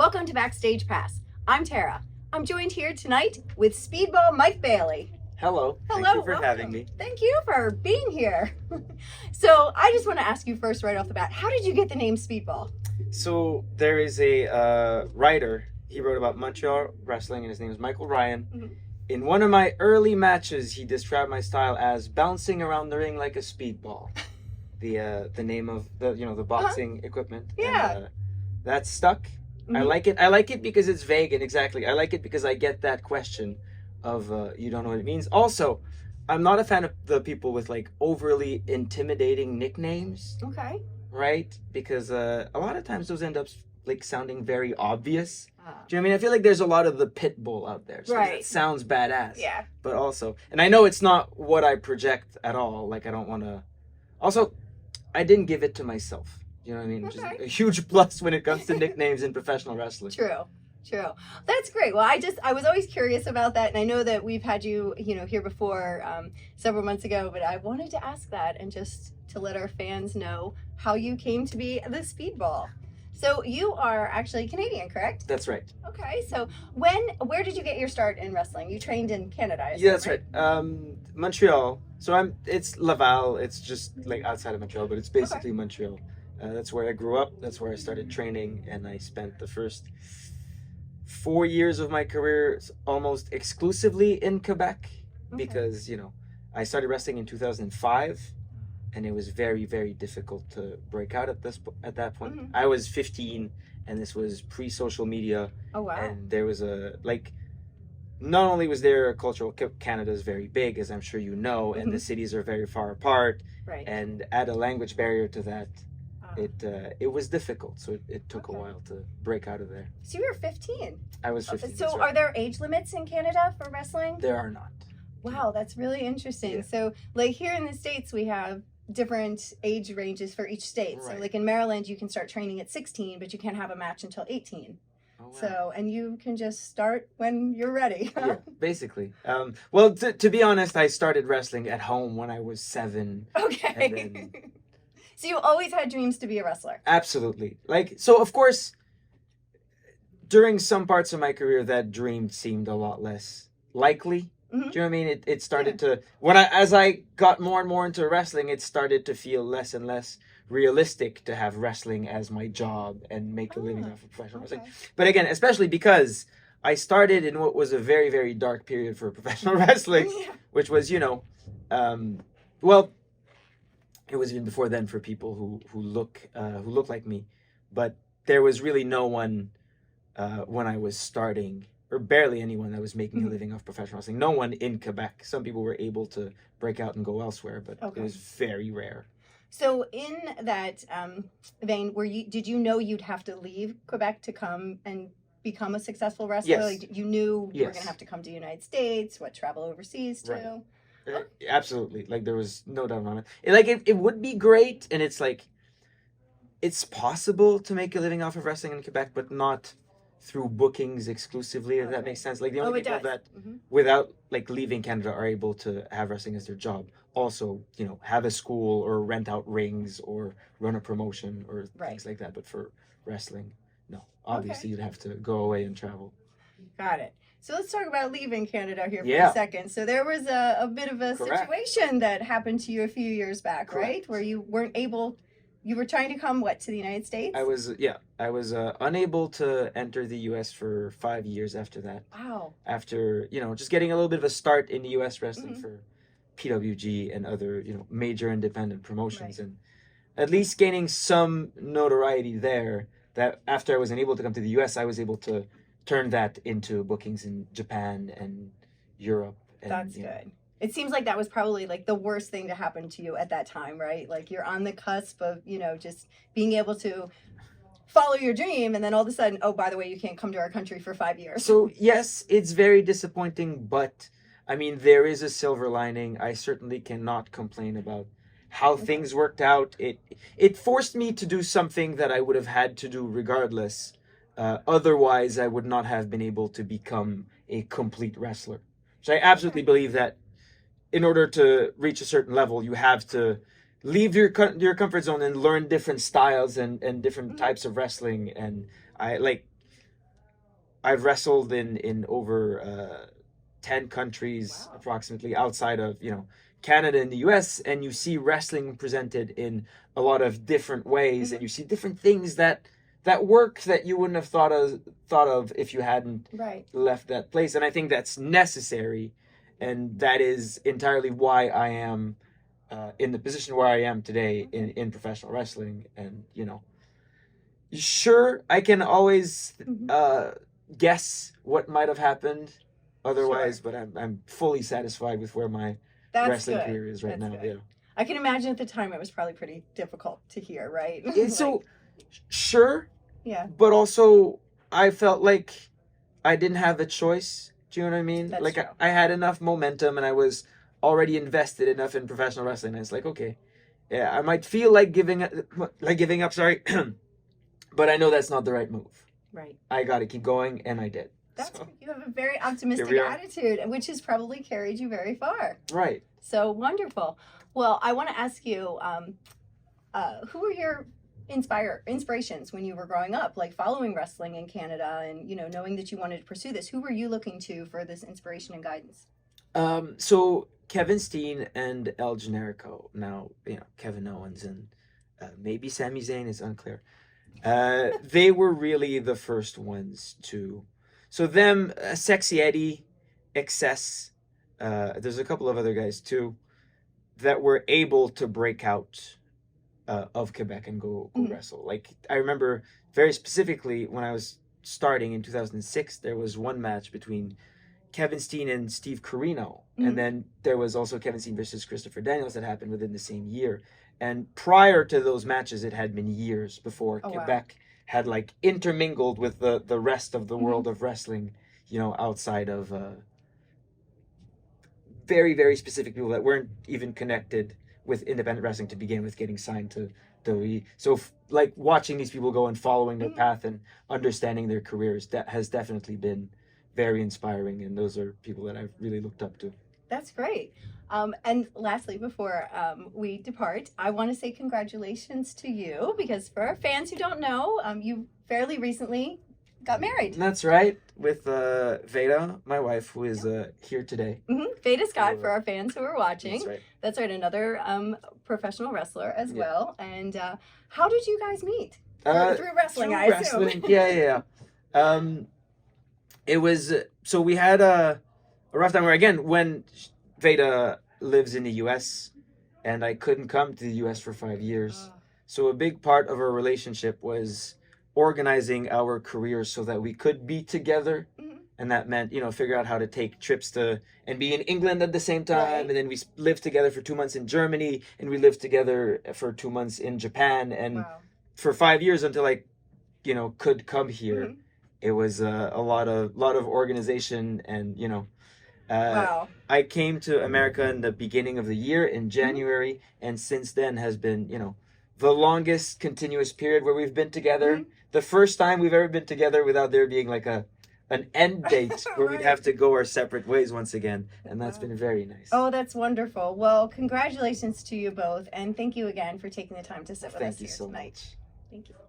Welcome to Backstage Pass. I'm Tara. I'm joined here tonight with Speedball Mike Bailey. Hello. Hello. Thank you for welcome. having me. Thank you for being here. So I just want to ask you first, right off the bat, how did you get the name Speedball? So there is a writer. He wrote about Montreal wrestling, and his name is Michael Ryan. Mm-hmm. In one of my early matches, he described my style as bouncing around the ring like a speedball. The name of the boxing equipment. Yeah. And, that's stuck. Mm-hmm. I like it. I like it because it's vague, and exactly. I like it because I get that question of you don't know what it means. Also, I'm not a fan of the people with like overly intimidating nicknames. Okay. Right? Because a lot of times those end up like sounding very obvious. Do you know what I mean? I feel like there's a lot of the pit bull out there. So right. It sounds badass. Yeah. But also, and I know it's not what I project at all. Like I don't want to. Also, I didn't give it to myself. You know what I mean? Which is a huge plus when it comes to nicknames in professional wrestling. True. That's great. Well, I was always curious about that, and I know that we've had you, here before several months ago, but I wanted to ask that and just to let our fans know how you came to be the Speedball. So you are actually Canadian, correct? That's right. Okay. So where did you get your start in wrestling? You trained in Canada, I assume, Yeah, that's right. Montreal. So it's Laval. It's just like outside of Montreal, but it's basically Montreal. That's where I grew up. That's where I started training, and I spent the first 4 years of my career almost exclusively in Quebec because, I started wrestling in 2005, and it was very, very difficult to break out at that point. Mm-hmm. I was 15, and this was pre-social media. Oh, wow. And there was not only was there a cultural, Canada is very big, as I'm sure you know, and the cities are very far apart. Right. And add a language barrier to that. It was difficult, so it took a while to break out of there. So you were 15. I was 15. So are there age limits in Canada for wrestling? There are not. Wow, that's really interesting. Yeah. So like here in the States, we have different age ranges for each state. Right. So like in Maryland, you can start training at 16, but you can't have a match until 18. Oh, wow. So, and you can just start when you're ready. Yeah, basically. Well, to be honest, I started wrestling at home when I was 7. Okay. And then, so you always had dreams to be a wrestler? absolutely. So of course, during some parts of my career, that dream seemed a lot less likely. Mm-hmm. Do you know what I mean? It started to, as I got more and more into wrestling, it started to feel less and less realistic to have wrestling as my job and make a living off of professional wrestling. But again, especially because I started in what was a very, very dark period for professional wrestling, which was, it was even before then for people who look like me, but there was really no one when I was starting, or barely anyone that was making a living off professional wrestling. No one in Quebec. Some people were able to break out and go elsewhere, but it was very rare. So in that vein, did you know you'd have to leave Quebec to come and become a successful wrestler? Yes. Like you knew you were Yes. going to have to come to the United States, travel overseas too? Right. Absolutely. Like there was no doubt on it. It would be great, and it's like it's possible to make a living off of wrestling in Quebec, but not through bookings exclusively, if that makes sense. Like the only people that without like leaving Canada are able to have wrestling as their job also, have a school or rent out rings or run a promotion or things like that. But for wrestling, no. Obviously you'd have to go away and travel. Got it. So let's talk about leaving Canada here for a second. So there was a bit of a situation that happened to you a few years back, right? Where you weren't able, you were trying to come, to the United States? I was unable to enter the U.S. for 5 years after that. Wow. After, just getting a little bit of a start in the U.S. wrestling for PWG and other, major independent promotions. And at least gaining some notoriety there, that after I wasn't able to come to the U.S., I was able to turn that into bookings in Japan and Europe. And, That's good. It seems like that was probably like the worst thing to happen to you at that time, right? Like you're on the cusp of, just being able to follow your dream, and then all of a sudden, oh, by the way, you can't come to our country for 5 years. So yes, it's very disappointing, but I mean, there is a silver lining. I certainly cannot complain about how things worked out. It forced me to do something that I would have had to do regardless. Otherwise, I would not have been able to become a complete wrestler. So I absolutely believe that in order to reach a certain level, you have to leave your comfort zone and learn different styles and different types of wrestling. And I've wrestled in over 10 countries Wow. approximately outside of, Canada and the US, and you see wrestling presented in a lot of different ways, and you see different things that work that you wouldn't have thought of if you hadn't Right. left that place. And I think that's necessary, and that is entirely why I am in the position where I am today in professional wrestling. And sure, I can always guess what might have happened otherwise, but I'm fully satisfied with where my That's wrestling good. career is right That's now. good. Yeah. I can imagine at the time it was probably pretty difficult to hear, right? Yeah, so sure, yeah, but also I felt like I didn't have a choice. Do you know what I mean? That's Like true. I had enough momentum and I was already invested enough in professional wrestling. And it's like, okay, yeah, I might feel like giving up, sorry, but I know that's not the right move. right. I got to keep going, and I did. That's So, you have a very optimistic we are. attitude, which has probably carried you very far. right. So wonderful. Well, I want to ask you, who were your inspirations when you were growing up, like following wrestling in Canada and knowing that you wanted to pursue this? Who were you looking to for this inspiration and guidance? So Kevin Steen and El Generico. Now, Kevin Owens and maybe Sami Zayn is unclear. They were really the first ones to. So them, Sexy Eddie, Excess. There's a couple of other guys too that were able to break out of Quebec and go wrestle. Like I remember very specifically when I was starting in 2006, there was one match between Kevin Steen and Steve Corino, and then there was also Kevin Steen versus Christopher Daniels that happened within the same year. And prior to those matches, it had been years before Quebec had like intermingled with the rest of the world of wrestling, outside of very, very specific people that weren't even connected with independent wrestling to begin with getting signed to WWE. So like watching these people go and following their path and understanding their careers, that has definitely been very inspiring, and those are people that I've really looked up to. That's great. And lastly, before we depart, I want to say congratulations to you, because for our fans who don't know, you fairly recently got married. That's right, with Veda, my wife, who is here today. Veda Scott, for our fans who are watching. That's right. That's right, another professional wrestler as well. And how did you guys meet? Through wrestling, I assume. Wrestling. Yeah. It was, so we had a rough time where, again, when Veda lives in the US and I couldn't come to the US for 5 years. So a big part of our relationship was organizing our careers so that we could be together. And that meant, figure out how to take trips and be in England at the same time. Right. And then we lived together for 2 months in Germany, and we lived together for 2 months in Japan. And for 5 years until I, could come here, it was a lot of organization. And, I came to America in the beginning of the year in January. And since then has been, the longest continuous period where we've been together. The first time we've ever been together without there being like an end date where we'd have to go our separate ways once again, and that's been very nice. Oh, that's wonderful. Well, congratulations to you both, and thank you again for taking the time to sit with us here tonight. Thank you so much. Thank you.